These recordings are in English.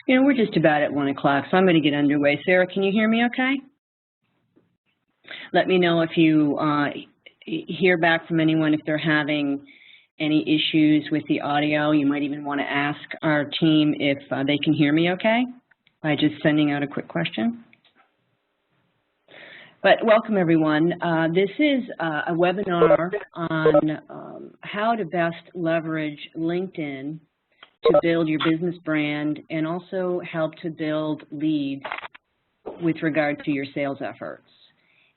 You know, we're just about at 1 o'clock, so I'm going to get underway. Sarah, can you hear me okay? Let me know if you hear back from anyone if they're having any issues with the audio. You might even want to ask our team if they can hear me okay by just sending out a quick question. But welcome, everyone. This is a webinar on how to best leverage LinkedIn to build your business brand and also help to build leads with regard to your sales efforts.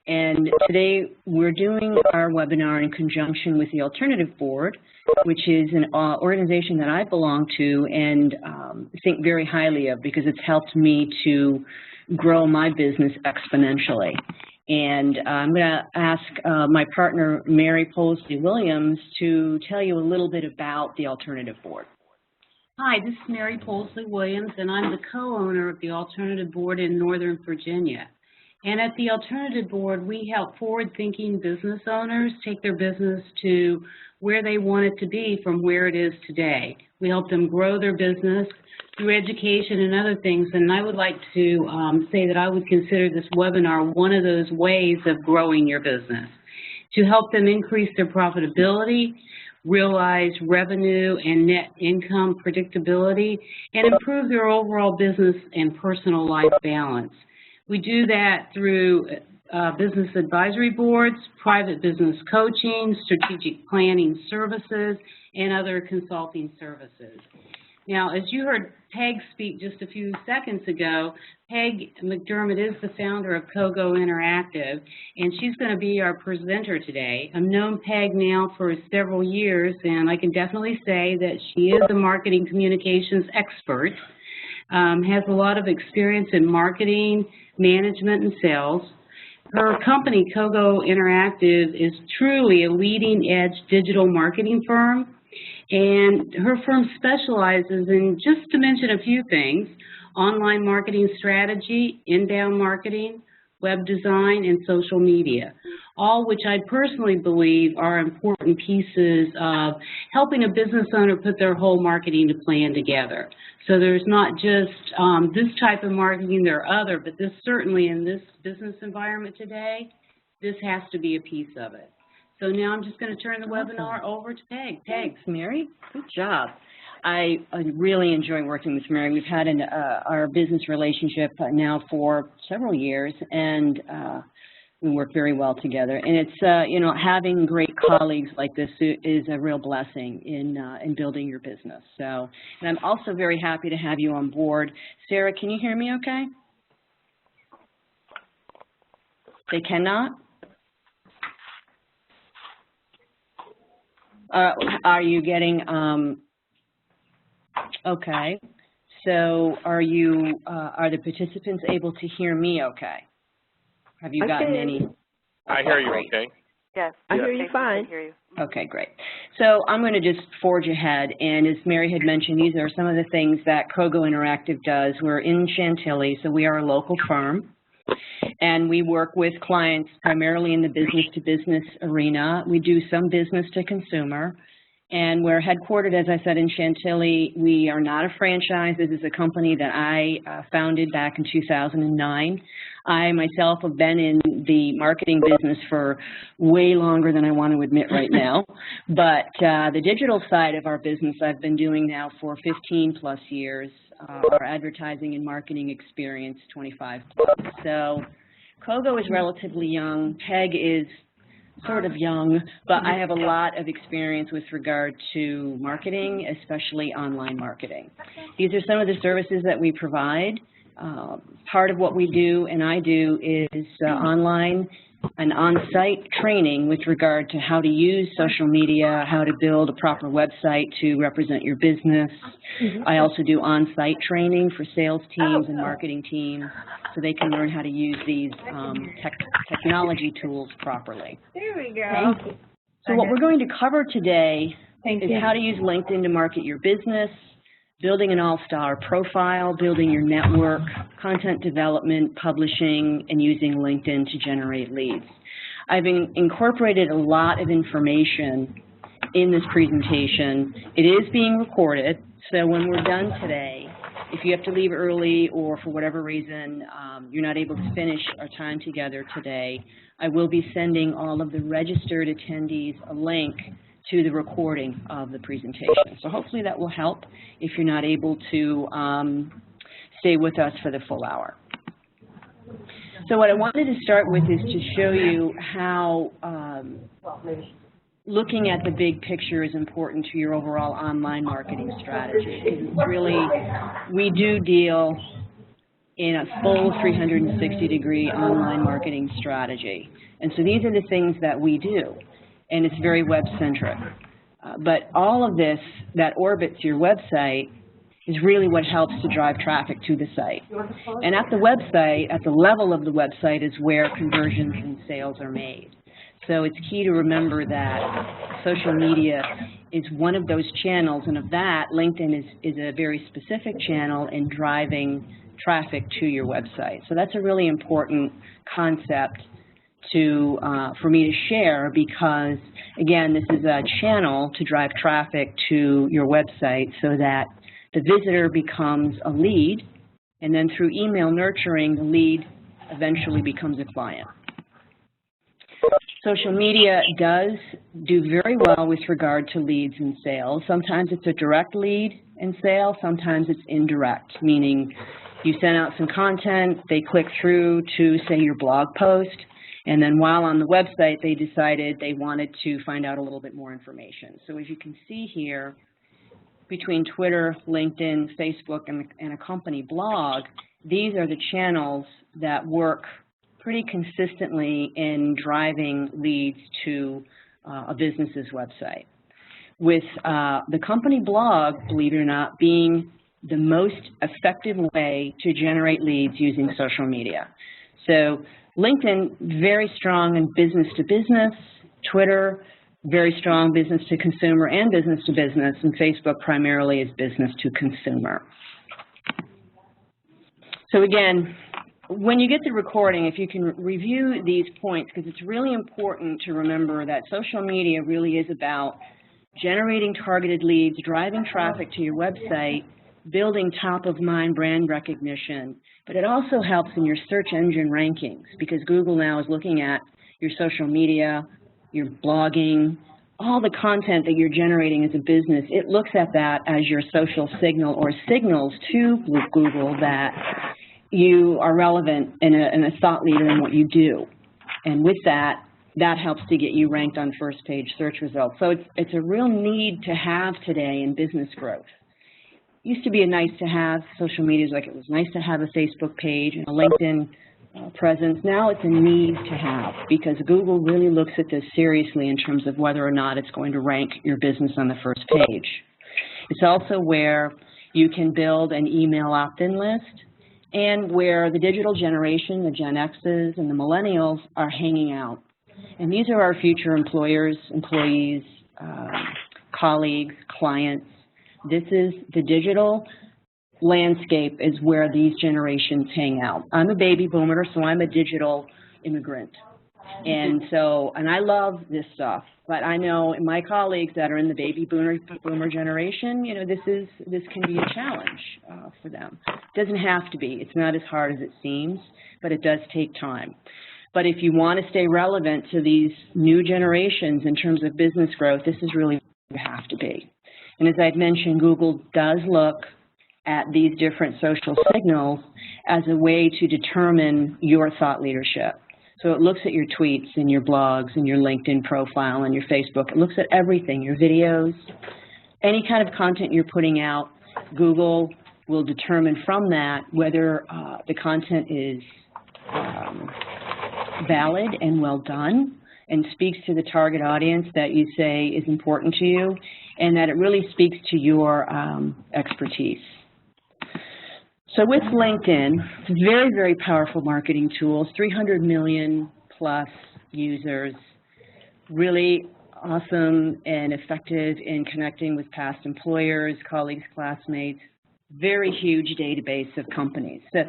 And today we're doing our webinar in conjunction with the Alternative Board, which is an organization that I belong to and think very highly of because it's helped me to grow my business exponentially. And I'm going to ask my partner, Mary Polesley Williams, to tell you a little bit about the Alternative Board. Hi, this is Mary Polesley Williams, and I'm the co-owner of the Alternative Board in Northern Virginia. And at the Alternative Board, we help forward-thinking business owners take their business to where they want it to be from where it is today. We help them grow their business through education and other things, and I would like to say that I would consider this webinar one of those ways of growing your business, to help them increase their profitability, realize revenue and net income predictability, and improve their overall business and personal life balance. We do that through business advisory boards, private business coaching, strategic planning services, and other consulting services. Now, as you heard Peg speak just a few seconds ago, Peg McDermott is the founder of Kogo Interactive, and she's going to be our presenter today. I've known Peg now for several years, and I can definitely say that she is a marketing communications expert, has a lot of experience in marketing, management, and sales. Her company, Kogo Interactive, is truly a leading-edge digital marketing firm. And her firm specializes in, just to mention a few things, online marketing strategy, inbound marketing, web design, and social media, all which I personally believe are important pieces of helping a business owner put their whole marketing plan together. So there's not just this type of marketing, there are other, but this certainly in this business environment today, this has to be a piece of it. So now I'm just going to turn the webinar over to Peg. Thanks, Mary. Good job. I really enjoy working with Mary. We've had our business relationship now for several years, and we work very well together. And it's, you know, having great colleagues like this is a real blessing in building your business. So, and I'm also very happy to have you on board. Sarah, can you hear me okay? They cannot? Are you getting, okay, so are the participants able to hear me okay? Have you gotten any? I hear you okay. Yes, I hear you fine. I hear you. Okay, great. So I'm going to just forge ahead, and as Mary had mentioned, these are some of the things that Kogo Interactive does. We're in Chantilly, so we are a local firm. And we work with clients primarily in the business-to-business arena. We do some business-to-consumer. And we're headquartered, as I said, in Chantilly. We are not a franchise. This is a company that I founded back in 2009. I myself have been in the marketing business for way longer than I want to admit right now. But the digital side of our business I've been doing now for 15-plus years. Our advertising and marketing experience, 25 plus. So Kogo is relatively young. Peg is sort of young, but I have a lot of experience with regard to marketing, especially online marketing. These are some of the services that we provide. Part of what we do and I do is online and on-site training with regard to how to use social media, how to build a proper website to represent your business. I also do on-site training for sales teams and marketing teams so they can learn how to use these technology tools properly. There we go. Thank you. So what we're going to cover today is how to use LinkedIn to market your business, building an all-star profile, building your network, content development, publishing, and using LinkedIn to generate leads. I've incorporated a lot of information in this presentation. It is being recorded, so when we're done today, if you have to leave early or for whatever reason you're not able to finish our time together today, I will be sending all of the registered attendees a link to the recording of the presentation. So hopefully that will help if you're not able to stay with us for the full hour. So what I wanted to start with is to show you how looking at the big picture is important to your overall online marketing strategy. Because it's really, we do deal in a full 360-degree online marketing strategy. And so these are the things that we do, and it's very web-centric. But all of this that orbits your website is really what helps to drive traffic to the site. And at the website, at the level of the website, is where conversions and sales are made. So it's key to remember that social media is one of those channels, and of that, LinkedIn is a very specific channel in driving traffic to your website. So that's a really important concept to for me to share because, again, this is a channel to drive traffic to your website so that the visitor becomes a lead, and then through email nurturing, the lead eventually becomes a client. Social media does do very well with regard to leads and sales. Sometimes it's a direct lead and sale, sometimes it's indirect, meaning you send out some content, they click through to, say, your blog post, and then while on the website, they decided they wanted to find out a little bit more information. So as you can see here, between Twitter, LinkedIn, Facebook, and a company blog, these are the channels that work pretty consistently in driving leads to a business's website. With the company blog, believe it or not, being the most effective way to generate leads using social media. So LinkedIn, very strong in business to business, Twitter, very strong business to consumer and business to business, and Facebook primarily is business to consumer. So again, when you get the recording, if you can review these points, because it's really important to remember that social media really is about generating targeted leads, driving traffic to your website, building top-of-mind brand recognition, but it also helps in your search engine rankings because Google now is looking at your social media, your blogging, all the content that you're generating as a business. It looks at that as your social signal or signals to Google that you are relevant and a thought leader in what you do. And with that, that helps to get you ranked on first page search results. So it's a real need to have today in business growth. Used to be a nice to have. Social media is like it was nice to have a Facebook page and a LinkedIn presence. Now it's a need to have because Google really looks at this seriously in terms of whether or not it's going to rank your business on the first page. It's also where you can build an email opt-in list and where the digital generation, the Gen X's and the millennials are hanging out. And these are our future employers, employees, colleagues, clients. This is the digital landscape is where these generations hang out. I'm a baby boomer, so I'm a digital immigrant. And I love this stuff, but I know my colleagues that are in the baby boomer generation, you know, this can be a challenge for them. It doesn't have to be. It's not as hard as it seems, but it does take time. But if you want to stay relevant to these new generations in terms of business growth, this is really what you have to be. And as I'd mentioned, Google does look at these different social signals as a way to determine your thought leadership. So it looks at your tweets and your blogs and your LinkedIn profile and your Facebook. It looks at everything, your videos, any kind of content you're putting out. Google will determine from that whether the content is valid and well done and speaks to the target audience that you say is important to you, and that it really speaks to your expertise. So with LinkedIn, it's a very, very powerful marketing tool, 300 million plus users, really awesome and effective in connecting with past employers, colleagues, classmates, very huge database of companies. So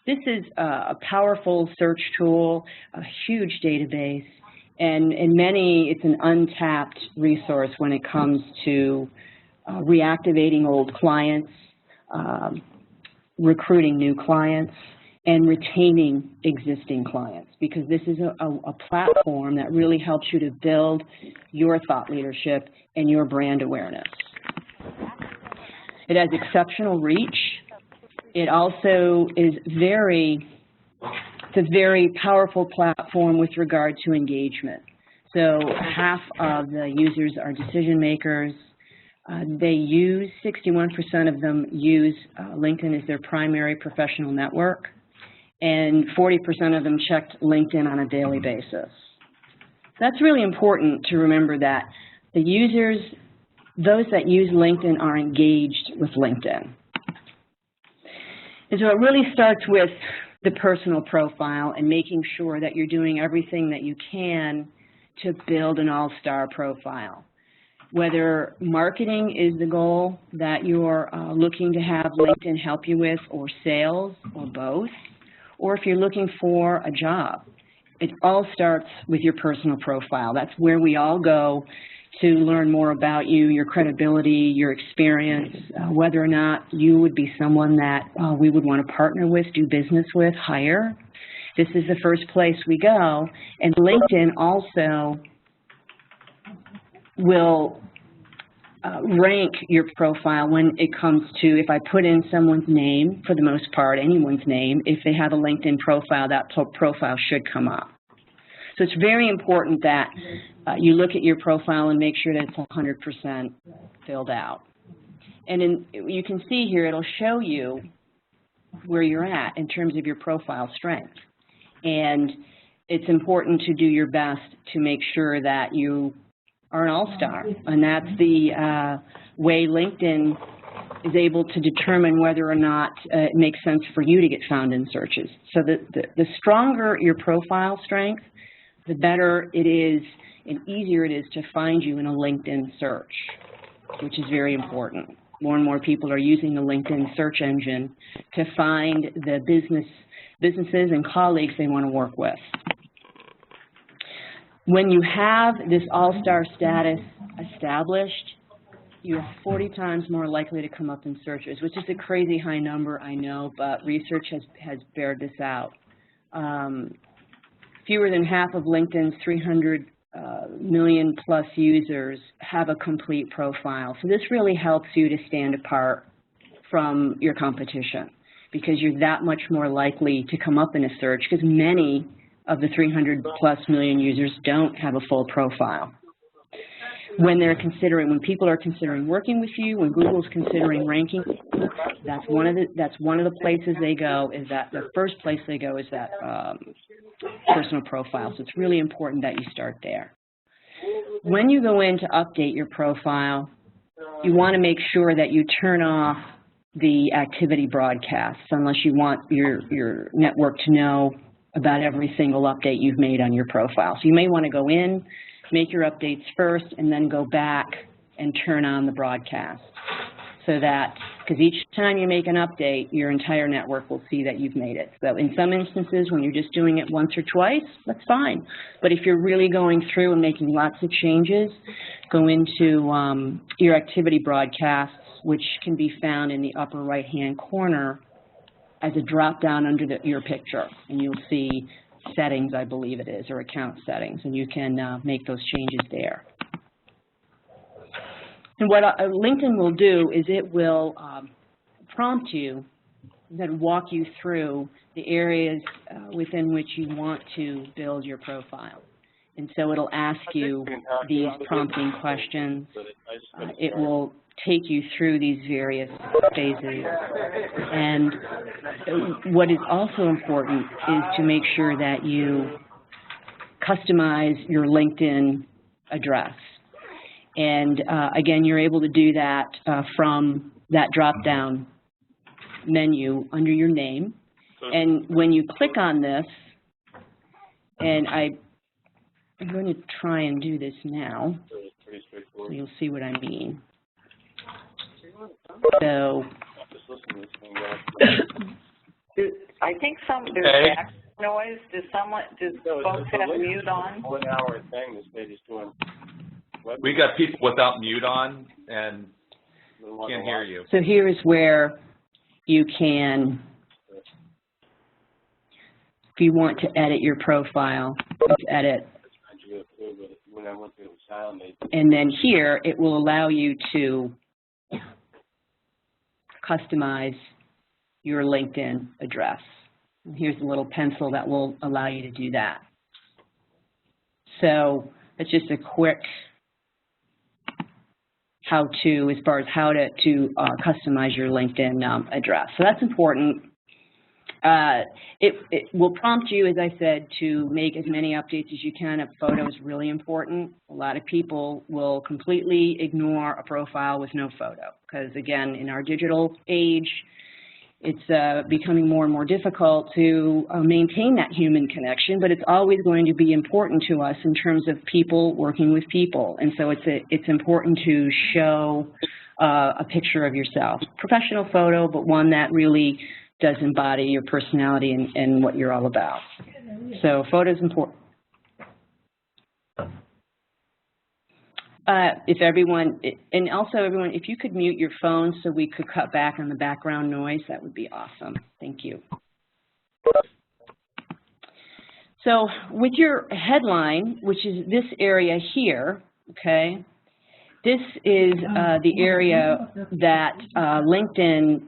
this is a powerful search tool, a huge database, and in many, it's an untapped resource when it comes to reactivating old clients, recruiting new clients and retaining existing clients, because this is a platform that really helps you to build your thought leadership and your brand awareness. It has exceptional reach. It also is it's a very powerful platform with regard to engagement. So half of the users are decision makers. 61% of them use LinkedIn as their primary professional network, and 40% of them checked LinkedIn on a daily basis. That's really important to remember, that the users, those that use LinkedIn, are engaged with LinkedIn. And so it really starts with the personal profile and making sure that you're doing everything that you can to build an all-star profile. Whether marketing is the goal that you're looking to have LinkedIn help you with, or sales, or both, or if you're looking for a job, it all starts with your personal profile. That's where we all go to learn more about you, your credibility, your experience, whether or not you would be someone that we would want to partner with, do business with, hire. This is the first place we go. And LinkedIn also will rank your profile when it comes to, if I put in someone's name, for the most part, anyone's name, if they have a LinkedIn profile, that profile should come up. So it's very important that you look at your profile and make sure that it's 100% filled out. And you can see here, it'll show you where you're at in terms of your profile strength. And it's important to do your best to make sure that you are an all-star. And that's the way LinkedIn is able to determine whether or not it makes sense for you to get found in searches. So the stronger your profile strength, the better it is and easier it is to find you in a LinkedIn search, which is very important. More and more people are using the LinkedIn search engine to find the businesses and colleagues they want to work with. When you have this all-star status established, you're 40 times more likely to come up in searches, which is a crazy high number, I know, but research has bared this out. Fewer than half of LinkedIn's 300 million plus users have a complete profile. So this really helps you to stand apart from your competition, because you're that much more likely to come up in a search, because many of the 300 plus million users don't have a full profile. When people are considering working with you, when Google's considering ranking, that's one of the places they go, is that the first place they go is that personal profile. So it's really important that you start there. When you go in to update your profile, you want to make sure that you turn off the activity broadcasts, unless you want your network to know about every single update you've made on your profile. So you may want to go in, make your updates first, and then go back and turn on the broadcast. So that, because each time you make an update, your entire network will see that you've made it. So in some instances, when you're just doing it once or twice, that's fine. But if you're really going through and making lots of changes, go into your activity broadcasts, which can be found in the upper right-hand corner as a drop-down under your picture. And you'll see settings, I believe it is, or account settings, and you can make those changes there. And what LinkedIn will do is it will prompt you, then walk you through the areas within which you want to build your profile. And so it'll ask you these prompting questions. It will take you through these various phases. And what is also important is to make sure that you customize your LinkedIn address. And again, you're able to do that from that drop-down menu under your name. And when you click on this, and I'm going to try and do this now, so you'll see what I mean. So, I think there's back noise. Does folks have mute on? 1 hour thing this lady's doing. We got people without mute on and can't hear you. So here is where you can, if you want to edit your profile, just edit. And then here, it will allow you to customize your LinkedIn address. And here's a little pencil that will allow you to do that. So that's just a quick how-to as far as how to customize your LinkedIn address. So that's important. It will prompt you, as I said, to make as many updates as you can. A photo is really important. A lot of people will completely ignore a profile with no photo because, again, in our digital age, it's becoming more and more difficult to maintain that human connection, but it's always going to be important to us in terms of people working with people. And so it's important to show a picture of yourself. Professional photo, but one that really does embody your personality and what you're all about. So photo is important. If everyone, and also everyone, if you could mute your phone so we could cut back on the background noise, that would be awesome. Thank you. So with your headline, which is this area here, okay, this is the area that LinkedIn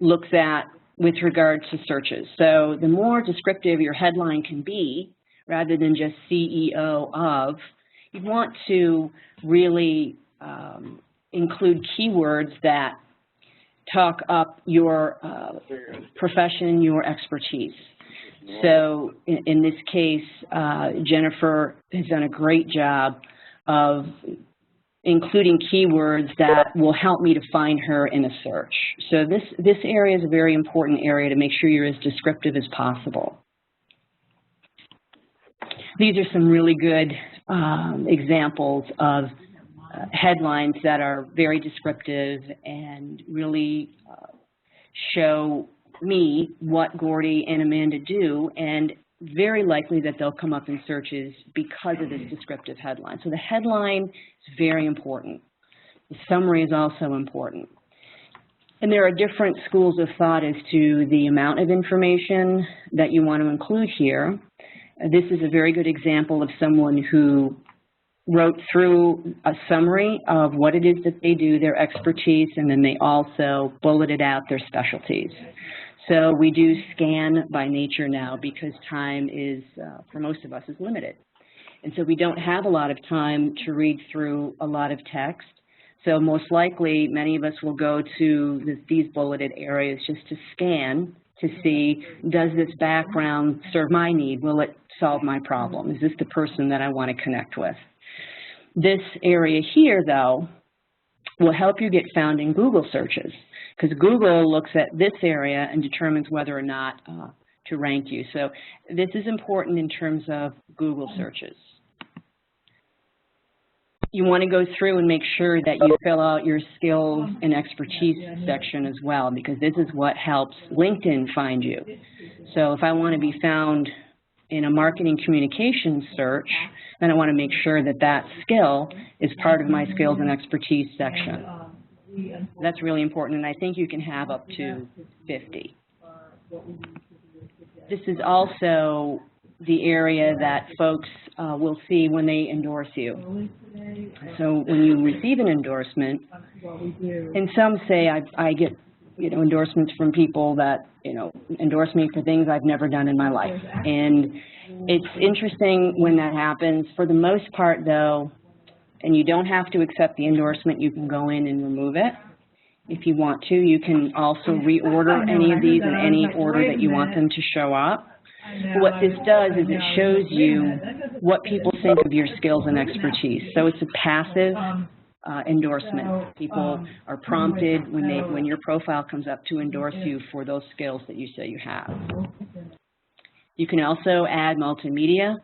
looks at with regard to searches. So the more descriptive your headline can be, rather than just CEO of, you want to really include keywords that talk up your profession, your expertise. So in this case, Jennifer has done a great job of including keywords that will help me to find her in a search. So this area is a very important area to make sure you're as descriptive as possible. These are some really good examples of headlines that are very descriptive and really show me what Gordy and Amanda do, and very likely that they'll come up in searches because of this descriptive headline. So the headline is very important. The summary is also important. And there are different schools of thought as to the amount of information that you want to include here. This is a very good example of someone who wrote through a summary of what it is that they do, their expertise, and then they also bulleted out their specialties. So we do scan by nature now because time is, for most of us, is limited. And so we don't have a lot of time to read through a lot of text. So most likely, many of us will go to these bulleted areas just to scan to see, does this background serve my need? Will it solve my problem? Is this the person that I want to connect with? This area here, though, will help you get found in Google searches, because Google looks at this area and determines whether or not to rank you. So this is important in terms of Google searches. You want to go through and make sure that you fill out your skills and expertise section as well, because this is what helps LinkedIn find you. So if I want to be found in a marketing communications search, then I want to make sure that that skill is part of my skills and expertise section. That's really important, and I think you can have up to 50. This is also the area that folks will see when they endorse you. So when you receive an endorsement, and some say I get endorsements from people that endorse me for things I've never done in my life. And it's interesting when that happens. For the most part, though, and you don't have to accept the endorsement, you can go in and remove it. If you want to, you can also reorder any of these in any order that you want them to show up. What this does is it shows you what people think of your skills and expertise. So it's a passive endorsement. People are prompted when your profile comes up to endorse you for those skills that you say you have. You can also add multimedia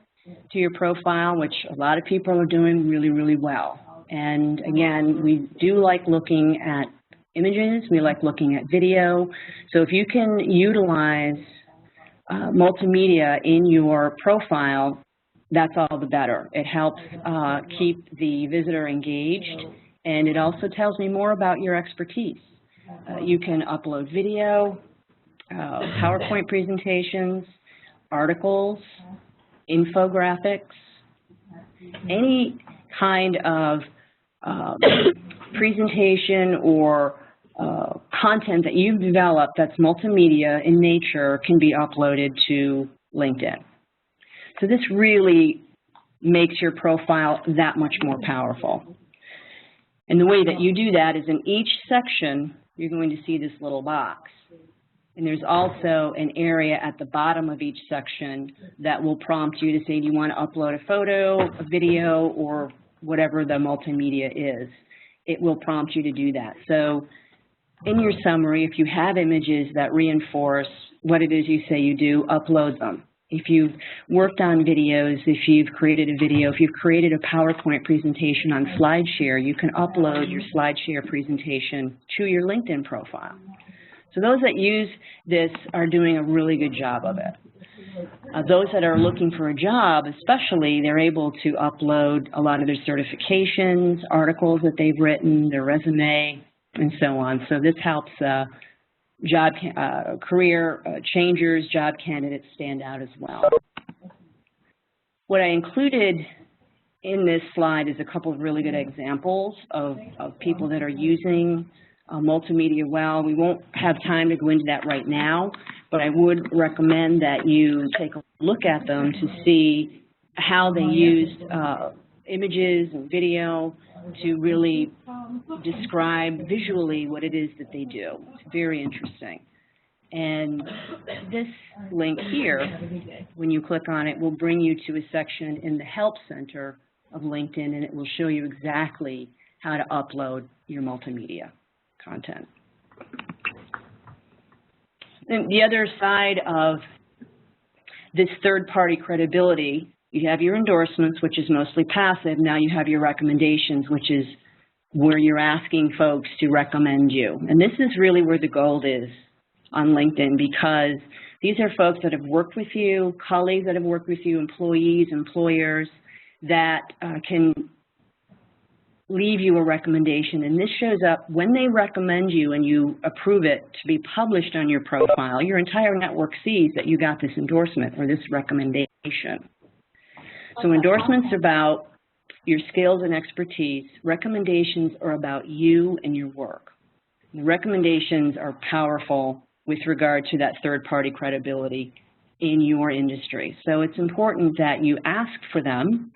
to your profile, which a lot of people are doing really, really well. And again, we do like looking at images. We like looking at video. So if you can utilize multimedia in your profile, that's all the better. It helps keep the visitor engaged, and it also tells me more about your expertise. You can upload video, PowerPoint presentations, articles, infographics, any kind of presentation or content that you've developed that's multimedia in nature can be uploaded to LinkedIn. So this really makes your profile that much more powerful. And the way that you do that is in each section, you're going to see this little box. And there's also an area at the bottom of each section that will prompt you to say, do you want to upload a photo, a video, or whatever the multimedia is. It will prompt you to do that. So in your summary, if you have images that reinforce what it is you say you do, upload them. If you've worked on videos, if you've created a video, if you've created a PowerPoint presentation on SlideShare, you can upload your SlideShare presentation to your LinkedIn profile. So those that use this are doing a really good job of it. Those that are looking for a job, especially, they're able to upload a lot of their certifications, articles that they've written, their resume, and so on. So this helps career changers, job candidates stand out as well. What I included in this slide is a couple of really good examples of people that are using multimedia well. We won't have time to go into that right now, but I would recommend that you take a look at them to see how they used images and video to really describe visually what it is that they do. It's very interesting. And this link here, when you click on it, will bring you to a section in the Help Center of LinkedIn, and it will show you exactly how to upload your multimedia content. And the other side of this third-party credibility, you have your endorsements, which is mostly passive. Now you have your recommendations, which is where you're asking folks to recommend you. And this is really where the gold is on LinkedIn, because these are folks that have worked with you, colleagues that have worked with you, employees, employers that can leave you a recommendation. And this shows up when they recommend you and you approve it to be published on your profile. Your entire network sees that you got this endorsement or this recommendation. So endorsements are about your skills and expertise. Recommendations are about you and your work. The recommendations are powerful with regard to that third-party credibility in your industry. So it's important that you ask for them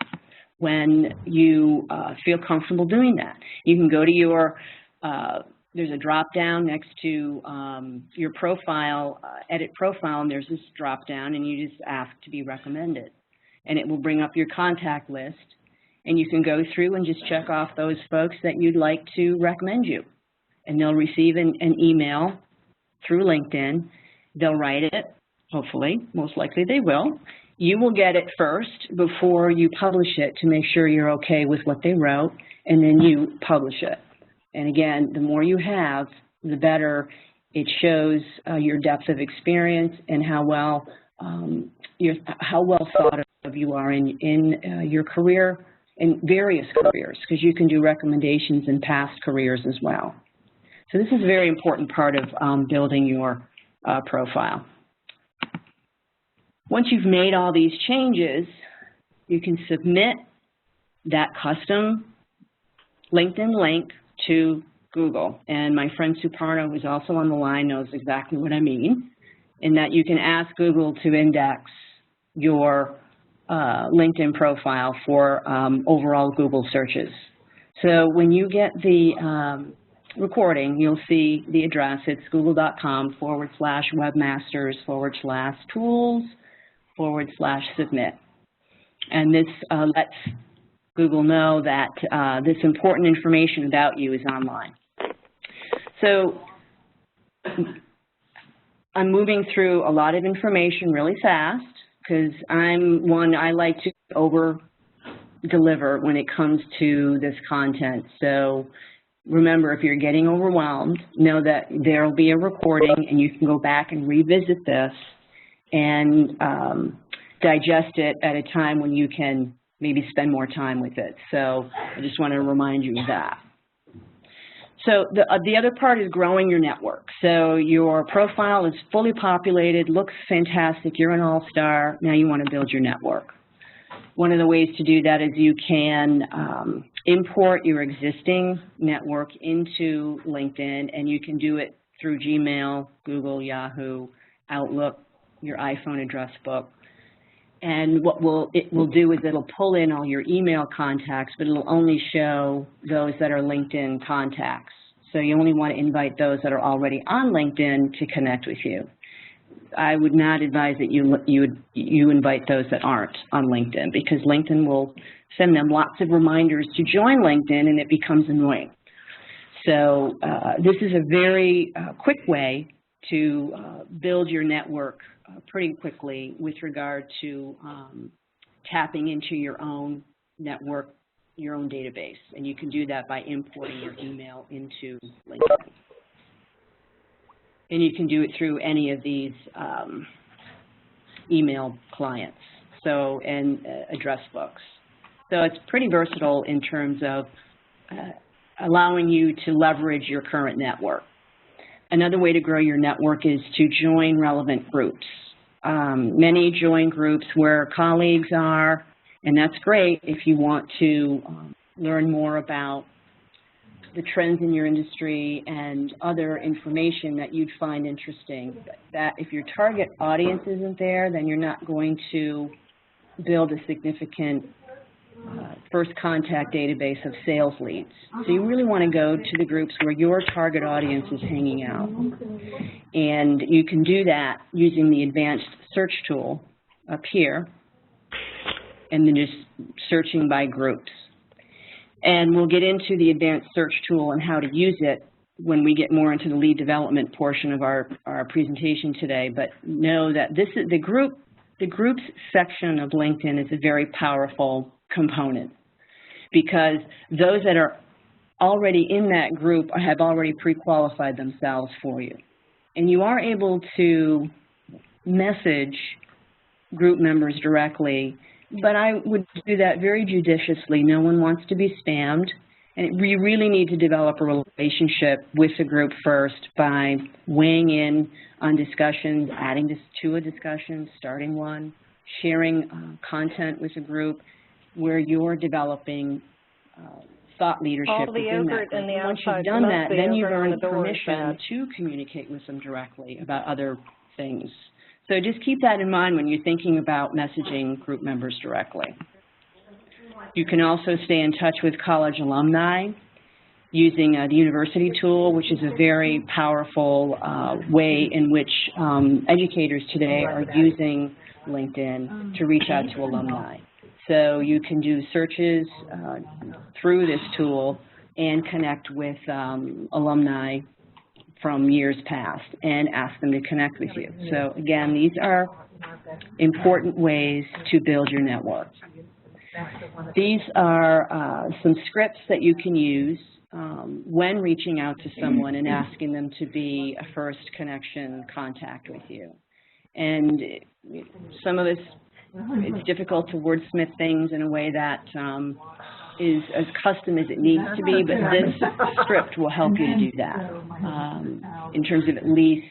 when you feel comfortable doing that. You can go to your, there's a drop-down next to your profile, edit profile, and there's this drop-down, and you just ask to be recommended. And it will bring up your contact list, and you can go through and just check off those folks that you'd like to recommend you. And they'll receive an email through LinkedIn. They'll write it, hopefully, most likely they will. You will get it first before you publish it to make sure you're okay with what they wrote, and then you publish it. And again, the more you have, the better it shows your depth of experience and how well thought of you are in your career, in various careers, because you can do recommendations in past careers as well. So this is a very important part of building your profile. Once you've made all these changes, you can submit that custom LinkedIn link to Google. And my friend Suparna, who's also on the line, knows exactly what I mean, in that you can ask Google to index your LinkedIn profile for overall Google searches. So when you get the recording, you'll see the address. It's google.com/webmasters/tools/submit. And this lets Google know that this important information about you is online. So I'm moving through a lot of information really fast because I like to over-deliver when it comes to this content. So remember, if you're getting overwhelmed, know that there will be a recording and you can go back and revisit this and digest it at a time when you can maybe spend more time with it. So I just want to remind you of that. So the other part is growing your network. So your profile is fully populated, looks fantastic, you're an all-star, now you want to build your network. One of the ways to do that is you can import your existing network into LinkedIn, and you can do it through Gmail, Google, Yahoo, Outlook, your iPhone address book. And what it will do is it'll pull in all your email contacts, but it'll only show those that are LinkedIn contacts. So you only want to invite those that are already on LinkedIn to connect with you. I would not advise that you invite those that aren't on LinkedIn, because LinkedIn will send them lots of reminders to join LinkedIn, and it becomes annoying. So this is a very quick way to build your network pretty quickly with regard to tapping into your own network, your own database. And you can do that by importing your email into LinkedIn. And you can do it through any of these email clients, and address books. So it's pretty versatile in terms of allowing you to leverage your current network. Another way to grow your network is to join relevant groups. Many join groups where colleagues are, and that's great if you want to learn more about the trends in your industry and other information that you'd find interesting. That if your target audience isn't there, then you're not going to build a significant first contact database of sales leads. So you really want to go to the groups where your target audience is hanging out. And you can do that using the advanced search tool up here, and then just searching by groups. And we'll get into the advanced search tool and how to use it when we get more into the lead development portion of our presentation today. But know that this is the groups section of LinkedIn is a very powerful component, because those that are already in that group have already pre-qualified themselves for you. And you are able to message group members directly, but I would do that very judiciously. No one wants to be spammed, and we really need to develop a relationship with the group first by weighing in on discussions, adding this to a discussion, starting one, sharing content with a group where you're developing thought leadership within that group. And once you've done that, then you've earned permission to communicate with them directly about other things. So just keep that in mind when you're thinking about messaging group members directly. You can also stay in touch with college alumni using the university tool, which is a very powerful way in which educators today are using LinkedIn to reach out to alumni. So you can do searches through this tool and connect with alumni from years past and ask them to connect with you. So again, these are important ways to build your network. These are some scripts that you can use when reaching out to someone and asking them to be a first connection contact with you. And some of this, it's difficult to wordsmith things in a way that is as custom as it needs to be, but this script will help you to do that in terms of at least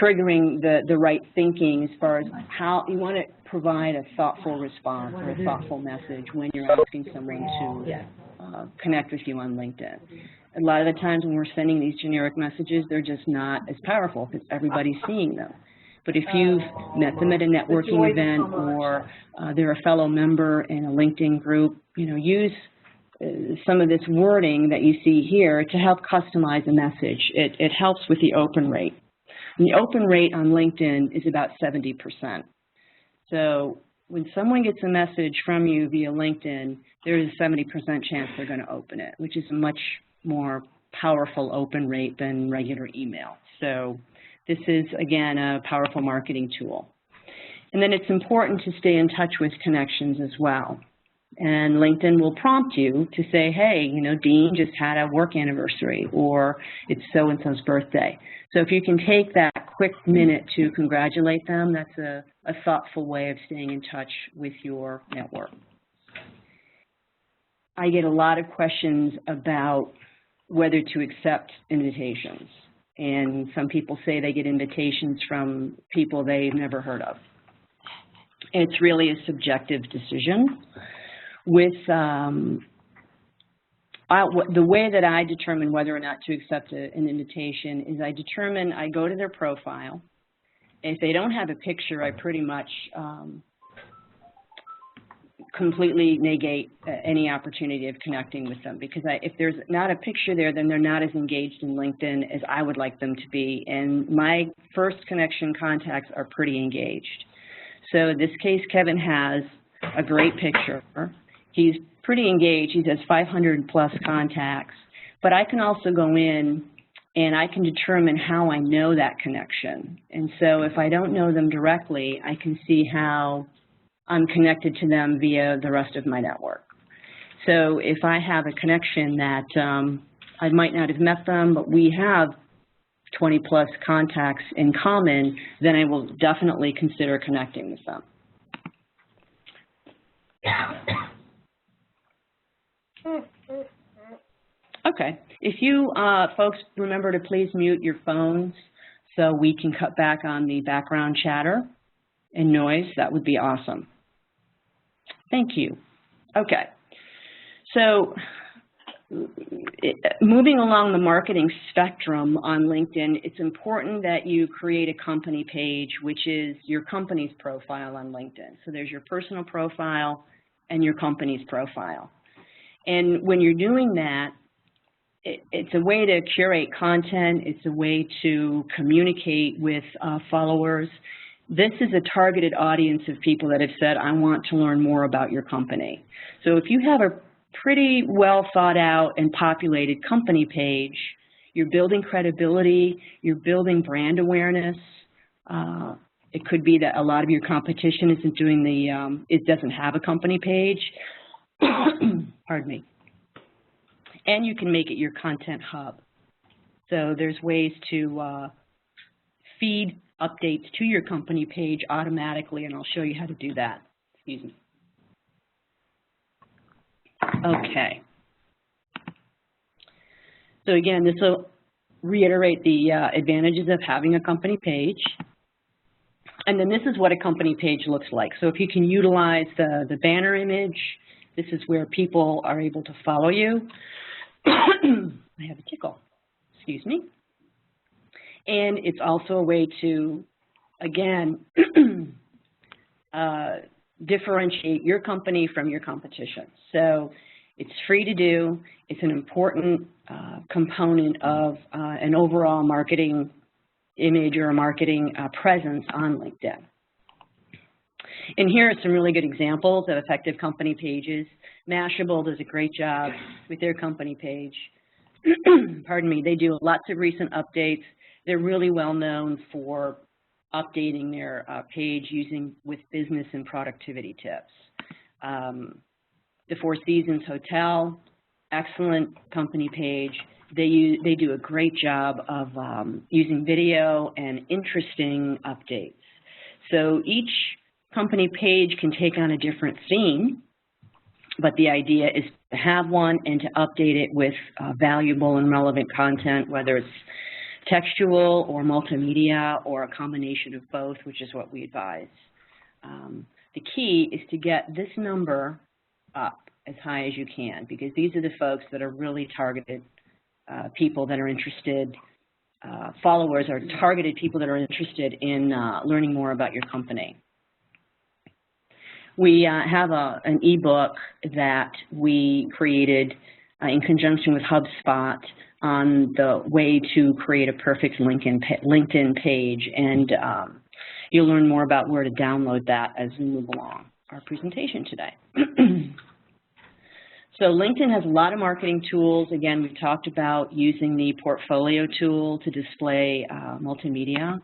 triggering the right thinking as far as how you want to provide a thoughtful response or a thoughtful message when you're asking someone to connect with you on LinkedIn. A lot of the times when we're sending these generic messages, they're just not as powerful because everybody's seeing them. But if you've met them at a networking event or they're a fellow member in a LinkedIn group, use some of this wording that you see here to help customize a message. It helps with the open rate. And the open rate on LinkedIn is about 70%. So when someone gets a message from you via LinkedIn, there is a 70% chance they're going to open it, which is a much more powerful open rate than regular email. So this is, again, a powerful marketing tool. And then it's important to stay in touch with connections as well. And LinkedIn will prompt you to say, hey, Dean just had a work anniversary, or it's so-and-so's birthday. So if you can take that quick minute to congratulate them, that's a thoughtful way of staying in touch with your network. I get a lot of questions about whether to accept invitations. And some people say they get invitations from people they've never heard of. It's really a subjective decision. With the way that I determine whether or not to accept an invitation is I go to their profile. If they don't have a picture, I pretty much completely negate any opportunity of connecting with them, because if there's not a picture there, then they're not as engaged in LinkedIn as I would like them to be. And my first connection contacts are pretty engaged. So in this case, Kevin has a great picture. He's pretty engaged. He has 500 plus contacts. But I can also go in and I can determine how I know that connection. And so if I don't know them directly, I can see how I'm connected to them via the rest of my network. So if I have a connection that I might not have met them, but we have 20 plus contacts in common, then I will definitely consider connecting with them. Okay, if you folks remember to please mute your phones so we can cut back on the background chatter and noise, that would be awesome. Thank you. Okay, so moving along the marketing spectrum on LinkedIn, it's important that you create a company page, which is your company's profile on LinkedIn. So there's your personal profile and your company's profile. And when you're doing that, it's a way to curate content. It's a way to communicate with followers. This is a targeted audience of people that have said, I want to learn more about your company. So if you have a pretty well thought out and populated company page, you're building credibility, you're building brand awareness. It could be that a lot of your competition isn't doing it doesn't have a company page. Pardon me. And you can make it your content hub. So there's ways to feed updates to your company page automatically, and I'll show you how to do that. Excuse me. Okay. So again, this will reiterate the advantages of having a company page. And then this is what a company page looks like. So if you can utilize the banner image, this is where people are able to follow you. I have a tickle, excuse me. And it's also a way to, again, differentiate your company from your competition. So it's free to do. It's an important component of an overall marketing image or a marketing presence on LinkedIn. And here are some really good examples of effective company pages. Mashable does a great job with their company page. Pardon me, they do lots of recent updates. They're really well known for updating their page with business and productivity tips. The Four Seasons Hotel, excellent company page. They do a great job of using video and interesting updates. So each company page can take on a different theme, but the idea is to have one and to update it with valuable and relevant content, whether it's textual or multimedia or a combination of both, which is what we advise. The key is to get this number up as high as you can, because these are the folks that are really targeted people that are interested. Followers are targeted people that are interested in learning more about your company. We have an ebook that we created in conjunction with HubSpot on the way to create a perfect LinkedIn page, and you'll learn more about where to download that as we move along our presentation today. So LinkedIn has a lot of marketing tools. Again, we've talked about using the portfolio tool to display multimedia.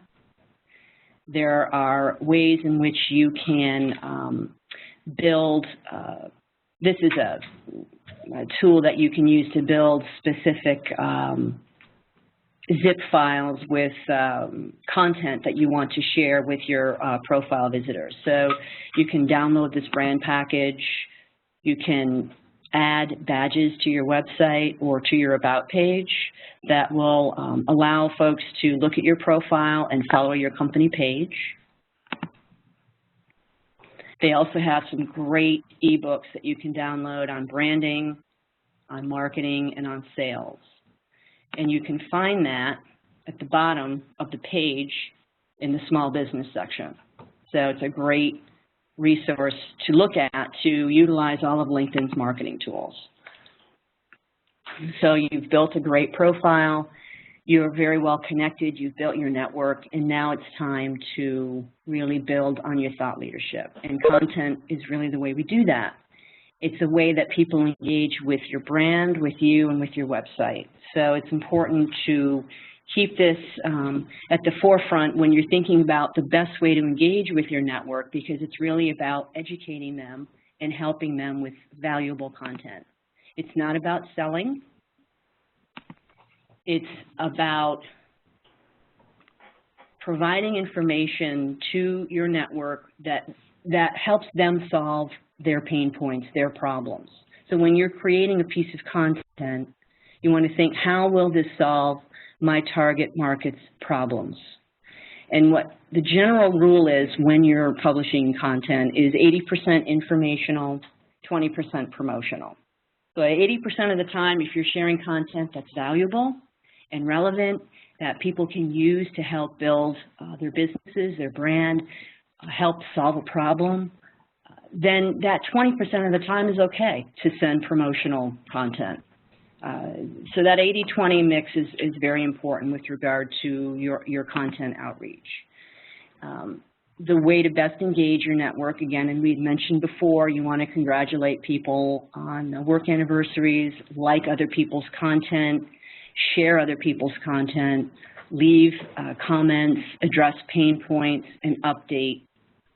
There are ways in which you can build, this is a tool that you can use to build specific zip files with content that you want to share with your profile visitors. So you can download this brand package. You can add badges to your website or to your About page that will allow folks to look at your profile and follow your company page. They also have some great ebooks that you can download on branding, on marketing, and on sales. And you can find that at the bottom of the page in the small business section. So it's a great resource to look at to utilize all of LinkedIn's marketing tools. So you've built a great profile, you're very well connected, you've built your network, and now it's time to really build on your thought leadership. And content is really the way we do that. It's a way that people engage with your brand, with you, and with your website. So it's important to keep this at the forefront when you're thinking about the best way to engage with your network, because it's really about educating them and helping them with valuable content. It's not about selling. It's about providing information to your network that helps them solve their pain points, their problems. So when you're creating a piece of content, you want to think, how will this solve my target market's problems? And what the general rule is when you're publishing content is 80% informational, 20% promotional. So 80% of the time, if you're sharing content that's valuable and relevant, that people can use to help build their businesses, their brand, help solve a problem, then that 20% of the time is okay to send promotional content. So that 80-20 mix is very important with regard to your content outreach. The way to best engage your network, again, and we'd mentioned before, you want to congratulate people on work anniversaries, like other people's content, share other people's content, leave comments, address pain points, and update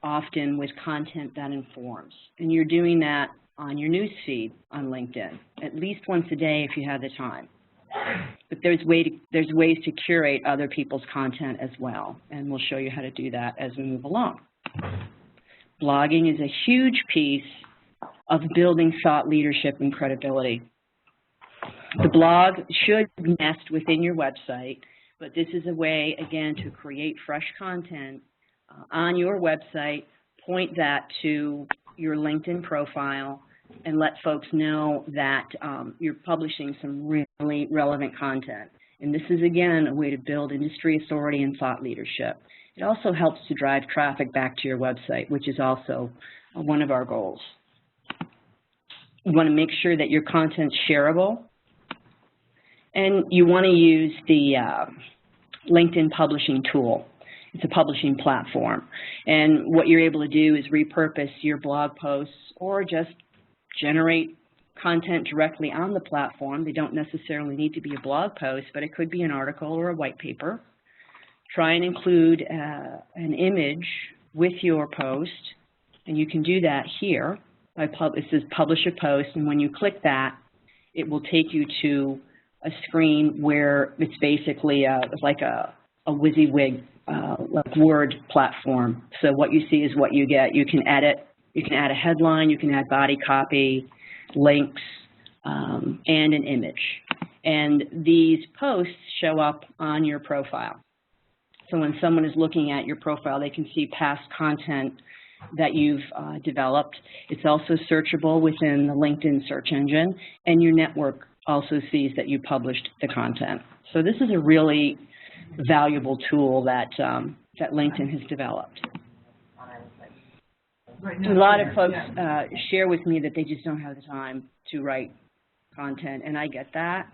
often with content that informs. And you're doing that on your news feed on LinkedIn, at least once a day if you have the time. But there's ways to curate other people's content as well, and we'll show you how to do that as we move along. Blogging is a huge piece of building thought leadership and credibility. The blog should nest within your website, but this is a way, again, to create fresh content on your website, point that to your LinkedIn profile, and let folks know that you're publishing some really relevant content. And this is, again, a way to build industry authority and thought leadership. It also helps to drive traffic back to your website, which is also one of our goals. You want to make sure that your content's shareable, and you want to use the LinkedIn publishing tool. It's a publishing platform. And what you're able to do is repurpose your blog posts or just generate content directly on the platform. They don't necessarily need to be a blog post, but it could be an article or a white paper. Try and include an image with your post, and you can do that here. It says publish a post, and when you click that, it will take you to a screen where it's basically like a WYSIWYG like Word platform. So what you see is what you get. You can edit. You can add a headline, you can add body copy, links, and an image. And these posts show up on your profile. So when someone is looking at your profile, they can see past content that you've developed. It's also searchable within the LinkedIn search engine, and your network also sees that you published the content. So this is a really valuable tool that, that LinkedIn has developed. A lot of folks share with me that they just don't have the time to write content, and I get that.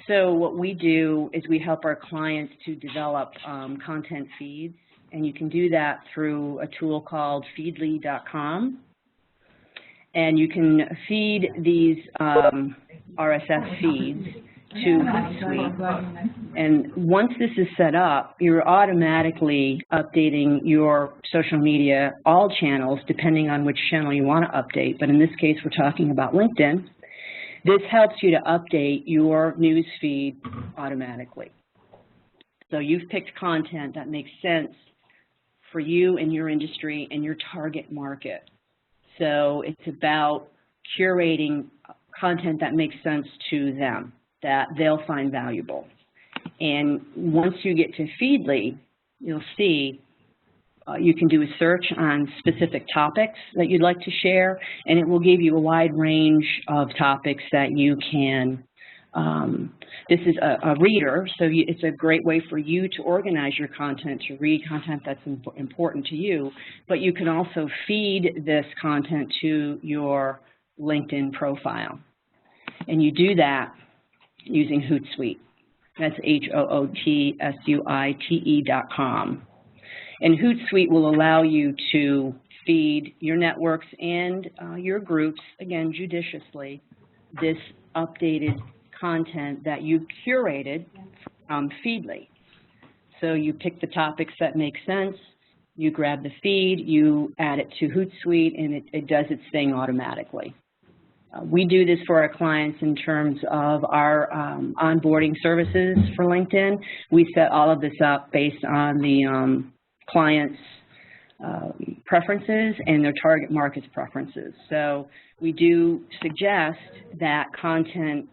So what we do is we help our clients to develop content feeds, and you can do that through a tool called feedly.com. And you can feed these RSS feeds to Hootsuite. And once this is set up, you're automatically updating your social media, all channels, depending on which channel you want to update. But in this case, we're talking about LinkedIn. This helps you to update your news feed automatically. So you've picked content that makes sense for you and your industry and your target market. So it's about curating content that makes sense to them, that they'll find valuable. And once you get to Feedly, you'll see you can do a search on specific topics that you'd like to share, and it will give you a wide range of topics that you can. This is a reader, so it's a great way for you to organize your content, to read content that's important to you, but you can also feed this content to your LinkedIn profile. And you do that using Hootsuite. That's HOOTSUITE.com. And Hootsuite will allow you to feed your networks and your groups, again, judiciously, this updated content that you curated from Feedly. So you pick the topics that make sense, you grab the feed, you add it to Hootsuite, and it does its thing automatically. We do this for our clients in terms of our onboarding services for LinkedIn. We set all of this up based on the client's preferences and their target market's preferences. So we do suggest that content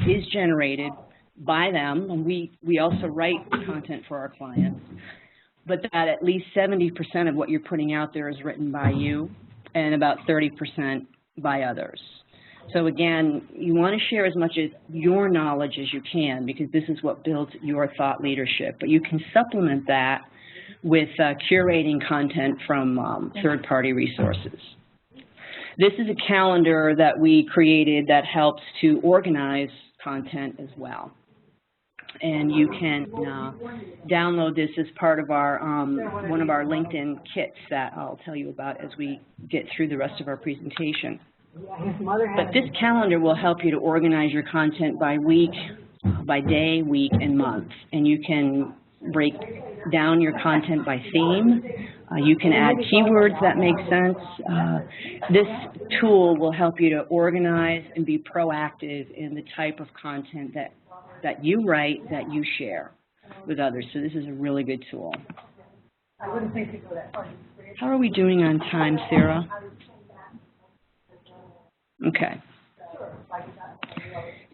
is generated by them, and we also write content for our clients, but that at least 70% of what you're putting out there is written by you and about 30% by others. So again, you want to share as much as your knowledge as you can, because this is what builds your thought leadership, but you can supplement that with curating content from third-party resources. This is a calendar that we created that helps to organize content as well. And you can download this as part of our one of our LinkedIn kits that I'll tell you about as we get through the rest of our presentation. But this calendar will help you to organize your content by week, by day, week, and month. And you can break down your content by theme. You can add keywords that make sense. This tool will help you to organize and be proactive in the type of content that you write, that you share with others. So this is a really good tool. How are we doing on time, Sarah? Okay.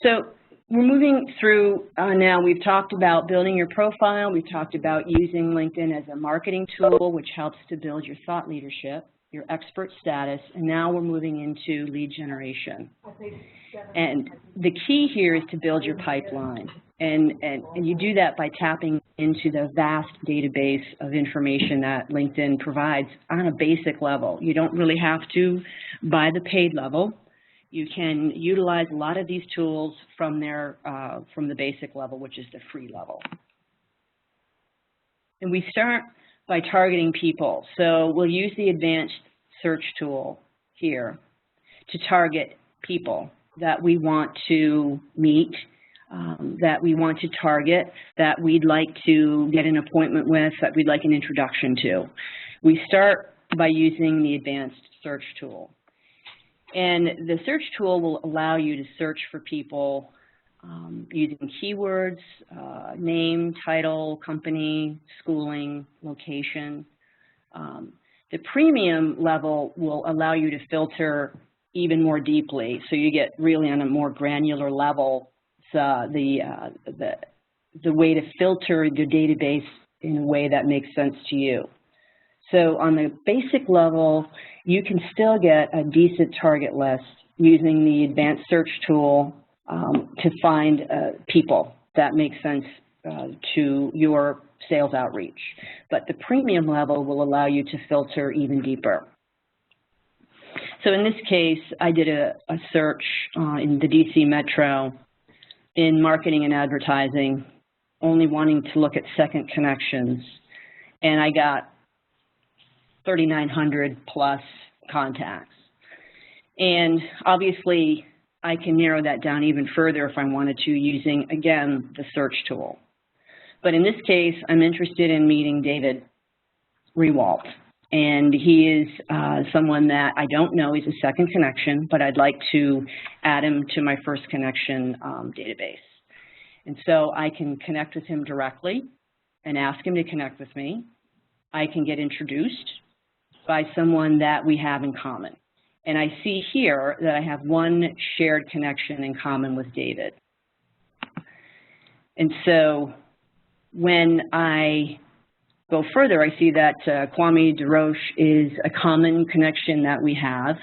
So we're moving through now. We've talked about building your profile. We've talked about using LinkedIn as a marketing tool, which helps to build your thought leadership, your expert status, and now we're moving into lead generation. And the key here is to build your pipeline. And you do that by tapping into the vast database of information that LinkedIn provides on a basic level. You don't really have to buy the paid level. You can utilize a lot of these tools from the basic level, which is the free level. And we start by targeting people. So we'll use the advanced search tool here to target people that we want to meet, that we want to target, that we'd like to get an appointment with, that we'd like an introduction to. We start by using the advanced search tool. And the search tool will allow you to search for people using keywords, name, title, company, schooling, location. The premium level will allow you to filter even more deeply, so you get really on a more granular level the way to filter the database in a way that makes sense to you. So on the basic level, you can still get a decent target list using the advanced search tool to find people that make sense to your sales outreach. But the premium level will allow you to filter even deeper. So in this case, I did a search in the DC Metro in marketing and advertising, only wanting to look at second connections. And I got 3,900 plus contacts. And obviously, I can narrow that down even further if I wanted to using, again, the search tool. But in this case, I'm interested in meeting David Rewalt. And he is someone that I don't know. He's a second connection, but I'd like to add him to my first connection database. And so I can connect with him directly and ask him to connect with me. I can get introduced by someone that we have in common. And I see here that I have one shared connection in common with David. And so when I go further, I see that Kwame DeRoche is a common connection that we have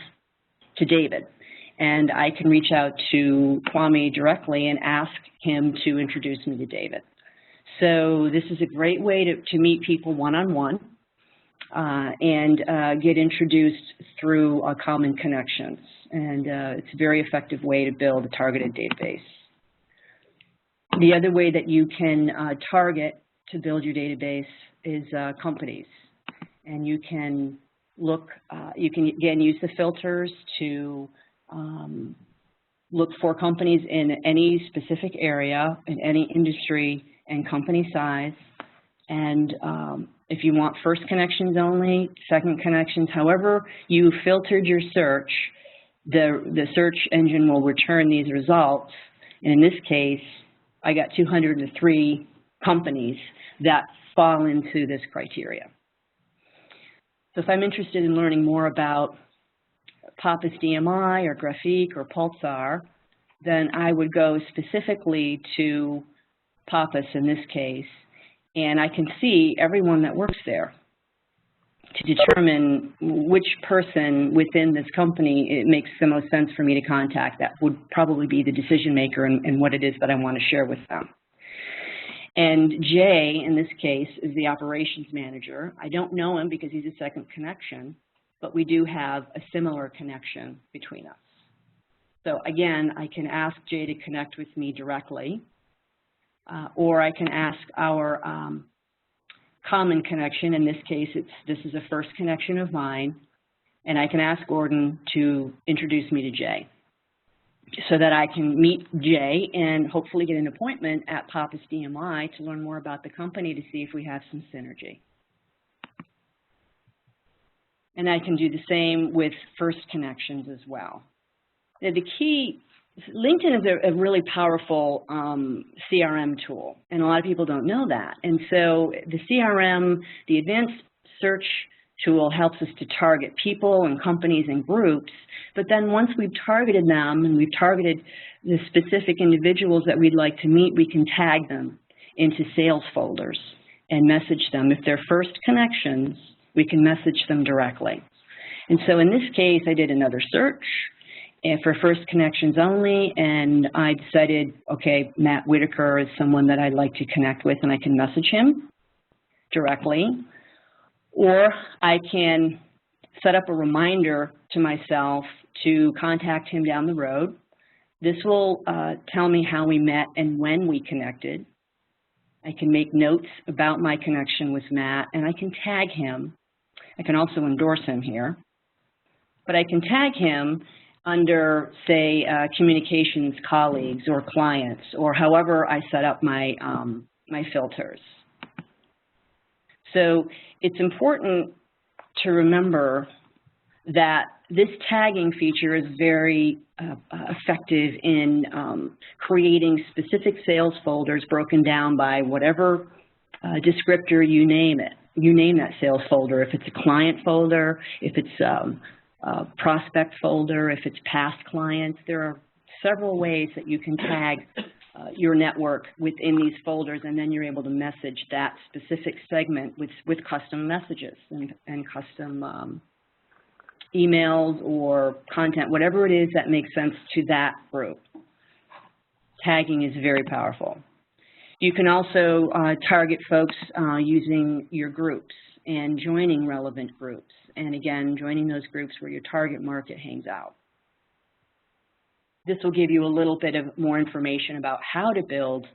to David. And I can reach out to Kwame directly and ask him to introduce me to David. So this is a great way to meet people one-on-one and get introduced through common connections. And it's a very effective way to build a targeted database. The other way that you can target to build your database is companies. And you can look, you can again use the filters to look for companies in any specific area, in any industry and company size. And if you want first connections only, second connections, however you filtered your search, the search engine will return these results. And in this case, I got 203 companies that fall into this criteria. So if I'm interested in learning more about Pappas DMI or Graphique or Pulsar, then I would go specifically to Pappas in this case, and I can see everyone that works there to determine which person within this company it makes the most sense for me to contact. That would probably be the decision maker and what it is that I want to share with them. And Jay, in this case, is the operations manager. I don't know him because he's a second connection, but we do have a similar connection between us. So again, I can ask Jay to connect with me directly, or I can ask our common connection. In this case, this is a first connection of mine, and I can ask Gordon to introduce me to Jay so that I can meet Jay and hopefully get an appointment at Pappas DMI to learn more about the company to see if we have some synergy. And I can do the same with first connections as well. Now, the key, LinkedIn is a really powerful CRM tool, and a lot of people don't know that. And so the CRM, the advanced search tool, helps us to target people and companies and groups, but then once we've targeted them and we've targeted the specific individuals that we'd like to meet, we can tag them into sales folders and message them. If they're first connections, we can message them directly. And so in this case, I did another search for first connections only, and I decided, okay, Matt Whitaker is someone that I'd like to connect with, and I can message him directly. Or I can set up a reminder to myself to contact him down the road. This will tell me how we met and when we connected. I can make notes about my connection with Matt, and I can tag him. I can also endorse him here. But I can tag him under, say, communications colleagues or clients, or however I set up my, my filters. So it's important to remember that this tagging feature is very effective in creating specific sales folders broken down by whatever descriptor you name it. You name that sales folder, if it's a client folder, if it's a prospect folder, if it's past clients. There are several ways that you can tag your network within these folders, and then you're able to message that specific segment with custom messages and custom emails or content, whatever it is that makes sense to that group. Tagging is very powerful. You can also target folks using your groups and joining relevant groups, and again, joining those groups where your target market hangs out. This will give you a little bit of more information about how to build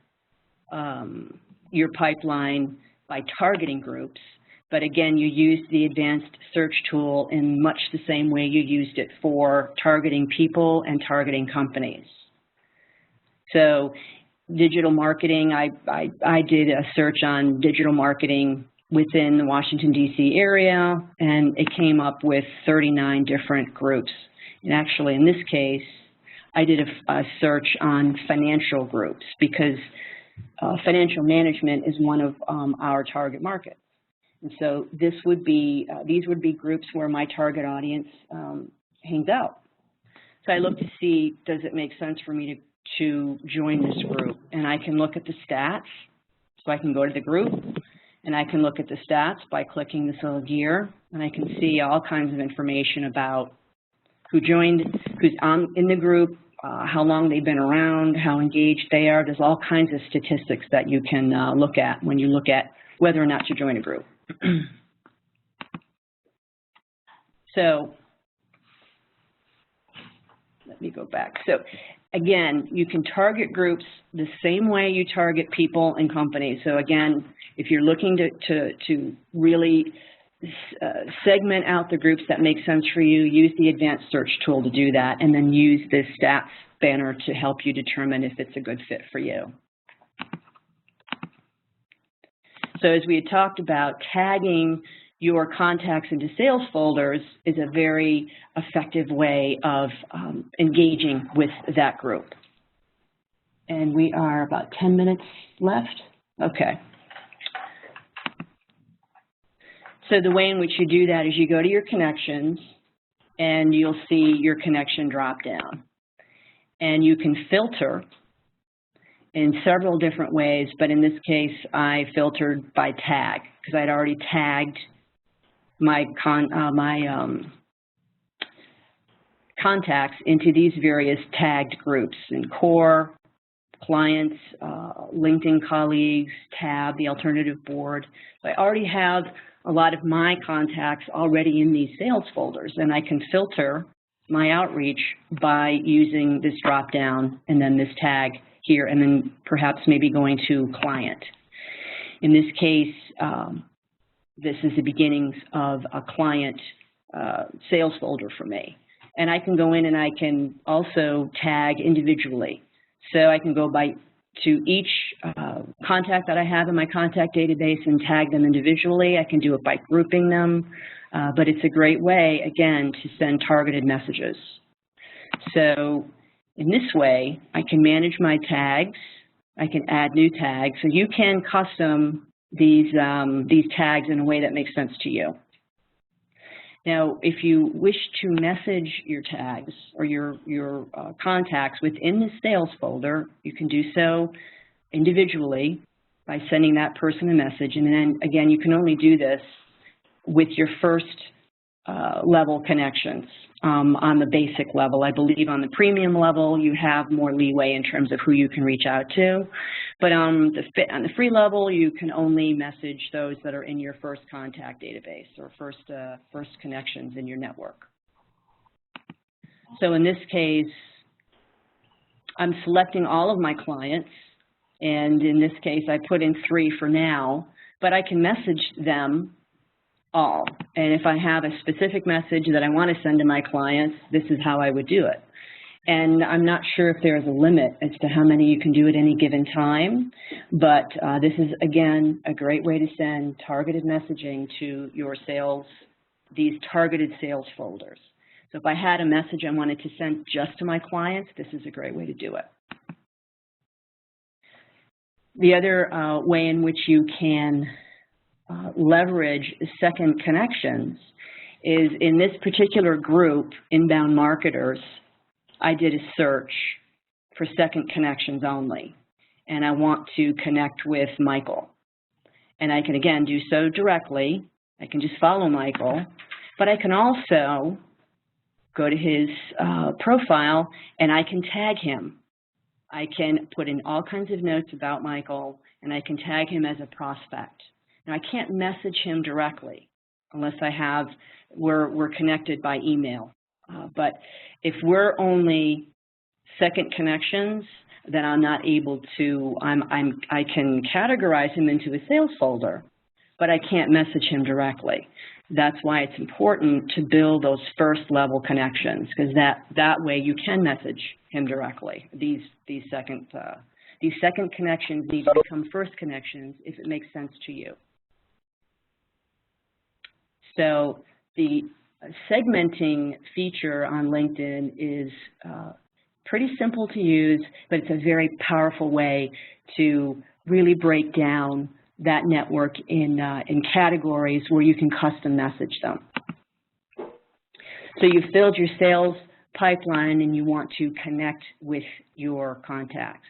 your pipeline by targeting groups. But again, you use the advanced search tool in much the same way you used it for targeting people and targeting companies. So digital marketing, I did a search on digital marketing within the Washington, D.C. area, and it came up with 39 different groups. And actually, in this case, I did a search on financial groups because financial management is one of our target markets. And so this would be, these would be groups where my target audience hangs out. So I look to see, does it make sense for me to join this group? And I can look at the stats. So I can go to the group, and I can look at the stats by clicking this little gear, and I can see all kinds of information about who joined, who's in the group, how long they've been around, how engaged they are. There's all kinds of statistics that you can look at when you look at whether or not to join a group. So let me go back. So again, you can target groups the same way you target people and companies. So again, if you're looking to really segment out the groups that make sense for you, use the advanced search tool to do that, and then use this stats banner to help you determine if it's a good fit for you. So as we had talked about, tagging your contacts into sales folders is a very effective way of engaging with that group. And we are about 10 minutes left. Okay. So the way in which you do that is you go to your connections, and you'll see your connection drop down. And you can filter in several different ways, but in this case, I filtered by tag because I'd already tagged my contacts into these various tagged groups in core, clients, LinkedIn colleagues, tab, the alternative board. So I already have a lot of my contacts already in these sales folders, and I can filter my outreach by using this drop down and then this tag here, and then perhaps maybe going to client. In this case, this is the beginnings of a client sales folder for me. And I can go in and I can also tag individually. So I can go to each contact that I have in my contact database and tag them individually. I can do it by grouping them, but it's a great way, again, to send targeted messages. So in this way, I can manage my tags. I can add new tags. So you can custom these tags in a way that makes sense to you. Now, if you wish to message your tags or your contacts within the sales folder, you can do so individually by sending that person a message. And then, again, you can only do this with your first level connections on the basic level. I believe on the premium level, you have more leeway in terms of who you can reach out to. But on the free level, you can only message those that are in your first contact database or first connections in your network. So in this case, I'm selecting all of my clients, and in this case, I put in 3 for now, but I can message them all. And if I have a specific message that I want to send to my clients, this is how I would do it. And I'm not sure if there's a limit as to how many you can do at any given time, but this is, again, a great way to send targeted messaging to your sales, these targeted sales folders. So if I had a message I wanted to send just to my clients, this is a great way to do it. The other way in which you can leverage second connections is in this particular group, inbound marketers, I did a search for second connections only, and I want to connect with Michael. And I can, again, do so directly. I can just follow Michael, but I can also go to his profile, and I can tag him. I can put in all kinds of notes about Michael, and I can tag him as a prospect. Now, I can't message him directly unless we're connected by email. But if we're only second connections, then I'm not able to, I can categorize him into a sales folder, but I can't message him directly. That's why it's important to build those first level connections, because that way you can message him directly. These second connections need to become first connections if it makes sense to you. So the segmenting feature on LinkedIn is pretty simple to use, but it's a very powerful way to really break down that network in categories where you can custom message them. So you've filled your sales pipeline and you want to connect with your contacts.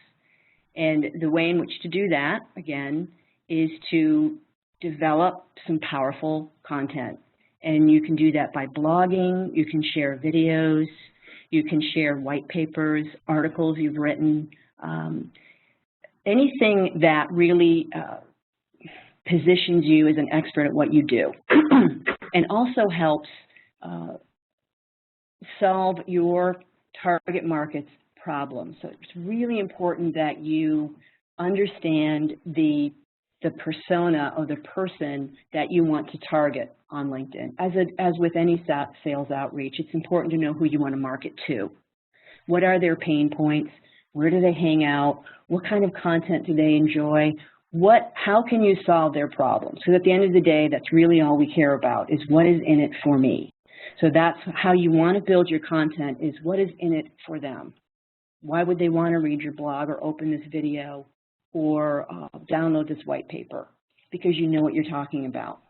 And the way in which to do that, again, is to develop some powerful content. And you can do that by blogging, you can share videos, you can share white papers, articles you've written, anything that really positions you as an expert at what you do, and also helps solve your target market's problems. So it's really important that you understand the persona or the person that you want to target on LinkedIn. As with any sales outreach, it's important to know who you want to market to. What are their pain points? Where do they hang out? What kind of content do they enjoy? How can you solve their problems? Because at the end of the day, that's really all we care about, is what is in it for me. So that's how you want to build your content, is what is in it for them. Why would they want to read your blog or open this video or download this white paper? Because you know what you're talking about.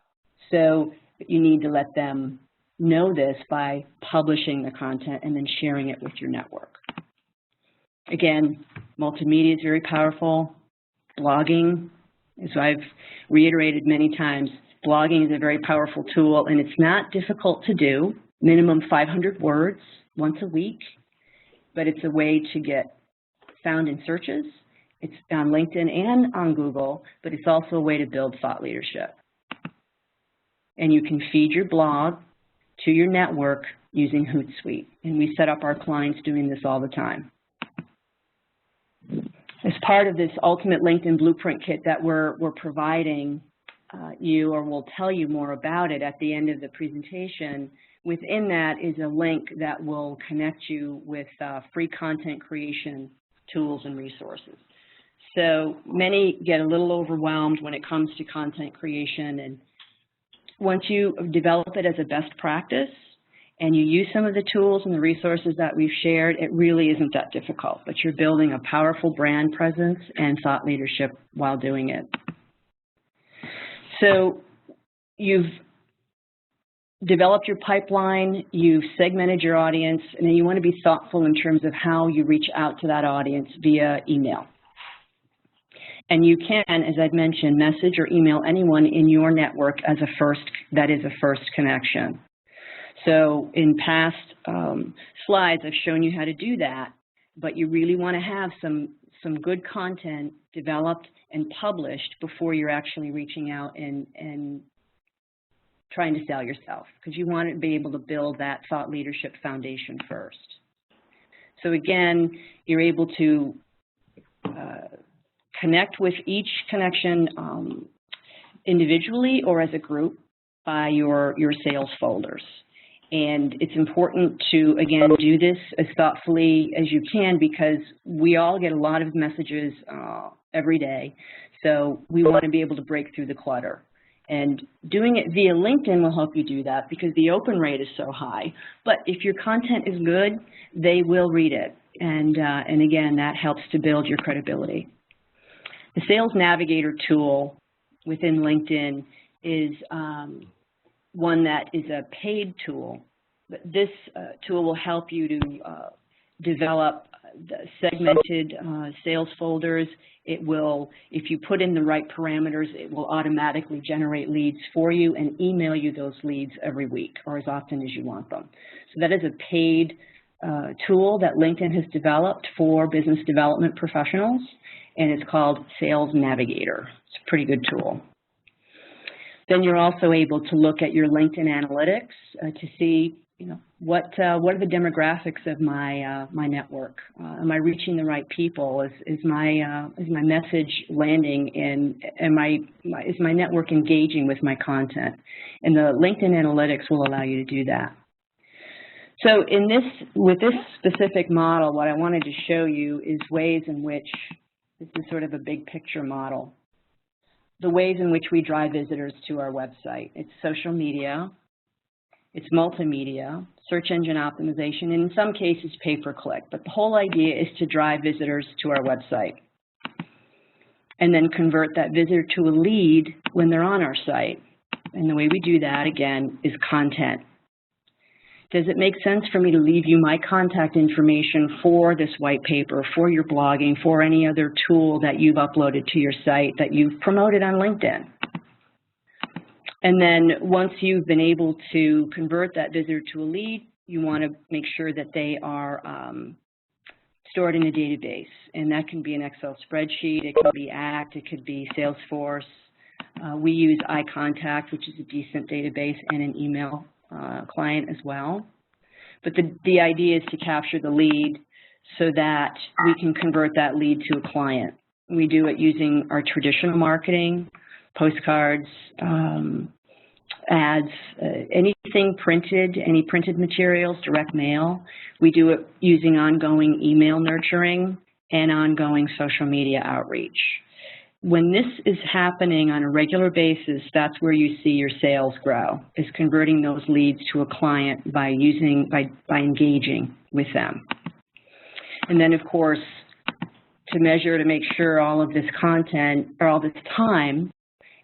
So you need to let them know this by publishing the content and then sharing it with your network. Again, multimedia is very powerful. Blogging, as I've reiterated many times, blogging is a very powerful tool, and it's not difficult to do. Minimum 500 words once a week, but it's a way to get found in searches. It's on LinkedIn and on Google, but it's also a way to build thought leadership. And you can feed your blog to your network using Hootsuite, and we set up our clients doing this all the time. As part of this Ultimate LinkedIn Blueprint Kit that we're providing you, or we'll tell you more about it at the end of the presentation, within that is a link that will connect you with free content creation tools and resources. So many get a little overwhelmed when it comes to content creation, and once you develop it as a best practice and you use some of the tools and the resources that we've shared, it really isn't that difficult, but you're building a powerful brand presence and thought leadership while doing it. So you've developed your pipeline, you've segmented your audience, and then you want to be thoughtful in terms of how you reach out to that audience via email. And you can, as I've mentioned, message or email anyone in your network as a first connection. So in past slides, I've shown you how to do that, but you really want to have some good content developed and published before you're actually reaching out and trying to sell yourself, because you want to be able to build that thought leadership foundation first. So again, you're able to connect with each connection individually or as a group by your sales folders. And it's important to, again, do this as thoughtfully as you can, because we all get a lot of messages every day. So we want to be able to break through the clutter. And doing it via LinkedIn will help you do that because the open rate is so high. But if your content is good, they will read it. And again, that helps to build your credibility. The Sales Navigator tool within LinkedIn is one that is a paid tool. But this tool will help you to develop the segmented sales folders. It will, if you put in the right parameters, it will automatically generate leads for you and email you those leads every week or as often as you want them. So that is a paid tool that LinkedIn has developed for business development professionals, and it's called Sales Navigator. It's a pretty good tool. Then you're also able to look at your LinkedIn analytics to see, what are the demographics of my network? Am I reaching the right people? Is my message landing? And is my network engaging with my content? And the LinkedIn analytics will allow you to do that. So with this specific model, what I wanted to show you is ways in which this is sort of a big picture model. The ways in which we drive visitors to our website. It's social media, it's multimedia, search engine optimization, and in some cases pay-per-click. But the whole idea is to drive visitors to our website and then convert that visitor to a lead when they're on our site. And the way we do that, again, is content. Does it make sense for me to leave you my contact information for this white paper, for your blogging, for any other tool that you've uploaded to your site that you've promoted on LinkedIn? And then once you've been able to convert that visitor to a lead, you want to make sure that they are stored in a database. And that can be an Excel spreadsheet, it can be ACT, it could be Salesforce. We use iContact, which is a decent database, and an email client as well. But the idea is to capture the lead so that we can convert that lead to a client. We do it using our traditional marketing, postcards, ads, anything printed, any printed materials, direct mail. We do it using ongoing email nurturing and ongoing social media outreach. When this is happening on a regular basis, that's where you see your sales grow, is converting those leads to a client by engaging with them. And then, of course, to measure, to make sure all of this content or all this time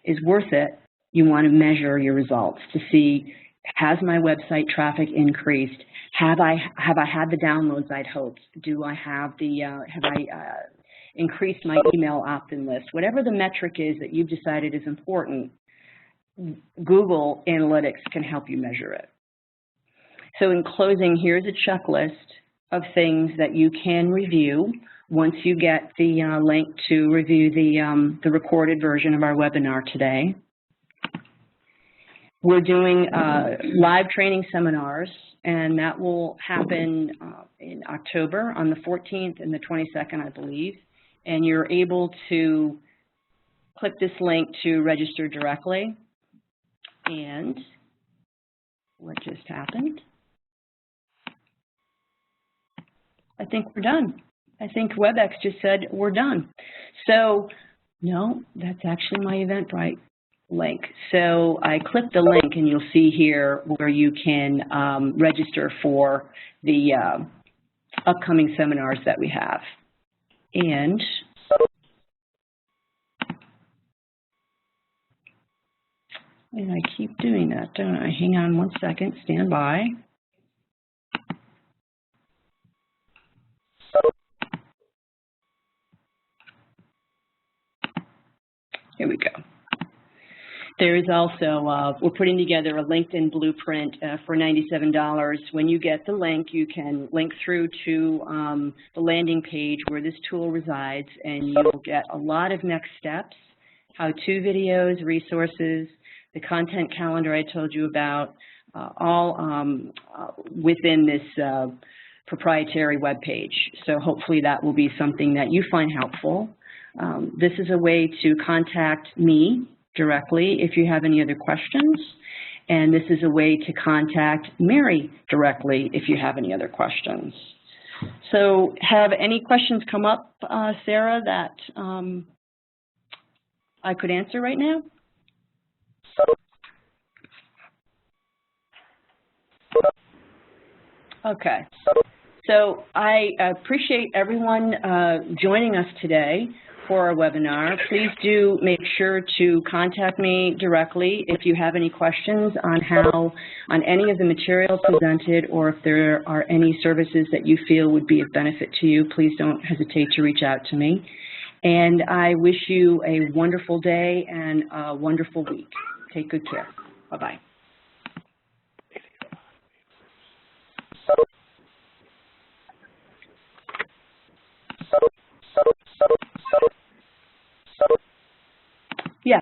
is worth it, you want to measure your results to see, has my website traffic increased? Have I had the downloads I'd hoped? Do I have increased my email opt-in list? Whatever the metric is that you've decided is important, Google Analytics can help you measure it. So in closing, here's a checklist of things that you can review once you get the link to review the recorded version of our webinar today. We're doing live training seminars, and that will happen in October on the 14th and the 22nd, I believe. And you're able to click this link to register directly. And what just happened? I think we're done. I think WebEx just said we're done. So, no, that's actually my Eventbrite link. So I click the link and you'll see here where you can register for the upcoming seminars that we have. And I keep doing that, don't I? Hang on one second, stand by. Here we go. There is also, we're putting together a LinkedIn blueprint for $97. When you get the link, you can link through to the landing page where this tool resides, and you'll get a lot of next steps, how-to videos, resources, the content calendar I told you about, all within this proprietary web page. So hopefully that will be something that you find helpful. This is a way to contact me directly if you have any other questions, and this is a way to contact Mary directly if you have any other questions. So have any questions come up, Sarah, that I could answer right now? Okay, so I appreciate everyone joining us today for our webinar. Please do make sure to contact me directly if you have any questions on any of the material presented, or if there are any services that you feel would be of benefit to you. Please don't hesitate to reach out to me. And I wish you a wonderful day and a wonderful week. Take good care. Bye-bye. Yes.